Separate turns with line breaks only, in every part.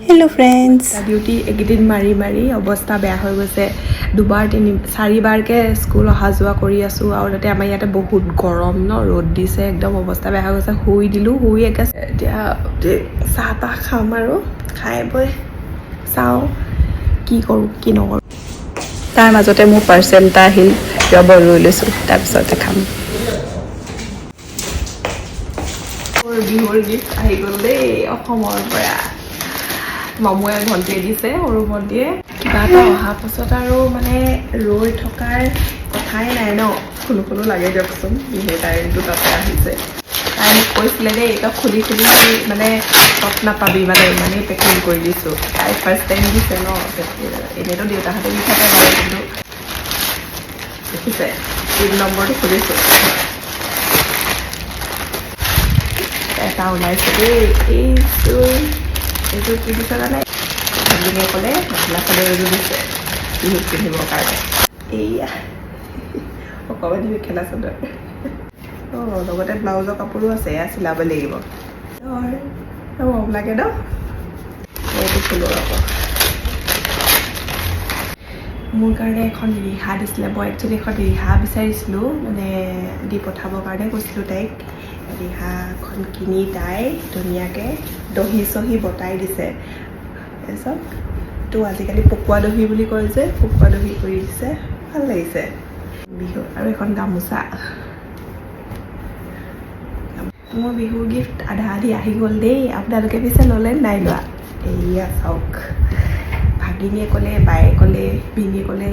hello friends
duty একদিন মাৰি অৱস্থা বেয়া হৈ গৈছে দুবাৰ তিনি চাৰিবাৰকে স্কুল অহা যোৱা কৰি আছোঁ আৰু তাতে আমাৰ ইয়াতে বহুত গৰম ন ৰ'দ দিছে একদম অৱস্থা বেয়া হৈ গৈছে শুই দিলোঁ শুই একে এতিয়া চাহ তাহ খাম আৰু খাই বৈ চাওঁ কি কৰোঁ কি নকৰোঁ
তাৰ মাজতে মোৰ পাৰ্চেল এটা আহিল ৰবৰ লৈ লৈছোঁ তাৰপিছতে খাম
বিহুৰ গীত আহি গ'ল দেই অসমৰ পৰা মামুৱে ভণ্টিয়ে দিছে সৰু ভণ্টিয়ে কিবা এটা অহাৰ পাছত আৰু মানে ৰৈ থকাৰ কথাই নাই ন কোনো লাগে দিয়কচোন বিহু টাইমটো তাতে আহিছে তাই মোক কৈছিলে দেই তই খুলি মানে তত নাপাবি মানে ইমানেই পেকিং কৰি দিছোঁ তাই ফাৰ্ষ্ট টাইম দিছে ন এনেইতো দেউতাহঁতে দি থাকে বাৰু কিন্তু দেখিছে 3 নম্বৰটো খুলিছোঁ এটা ওলাইছে দেই এইযোৰ কি দিছে জানে ভাগিনীয়ে ক'লে মেখেলা চাদৰ এযোৰ দিছে বিহুত পিন্ধিবৰ কাৰণে এইয়া অকণমানি মেখেলা চাদৰ লগতে ব্লাউজৰ কাপোৰো আছে এয়া চিলাব লাগিব মৰম লাগে ন এইটো ফুলৰ আকৌ মোৰ কাৰণে এখন ৰিহা দিছিলে মই একচুৱেলি এখন ৰিহা বিচাৰিছিলোঁ মানে দি পঠাবৰ কাৰণে কৈছিলোঁ তাইক ৰিহাখন কিনি তাই ধুনীয়াকৈ দহি চহি বটাই দিছে তাৰপিছত তো আজিকালি পকোৱা দহি বুলি কয় যে পকোৱা দহি কৰি দিছে ভাল লাগিছে বিহু আৰু এখন গামোচা মোৰ বিহুৰ গিফ্ট আধা আধি আহি গ'ল দেই আপোনালোকে পিছে ল'লে নাই লোৱা এইয়া চাওক ভাগিনীয়ে ক'লে বায়ে ক'লে ভিনীয়ে ক'লে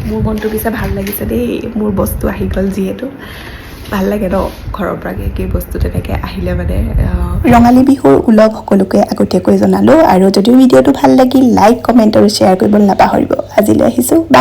মোৰ মনটো পিছে ভাল লাগিছে দেই মোৰ বস্তু আহি গ'ল যিহেতু ভাল লাগে ন ঘৰৰ পৰা কি বস্তু তেনেকৈ আহিলে মানে
ৰঙালী বিহুৰ উলভ সকলোকে আগতীয়াকৈ জনালোঁ আৰু যদিও ভিডিঅ'টো ভাল লাগিল লাইক কমেণ্ট আৰু শ্বেয়াৰ কৰিবলৈ নাপাহৰিব আজিলৈ আহিছোঁ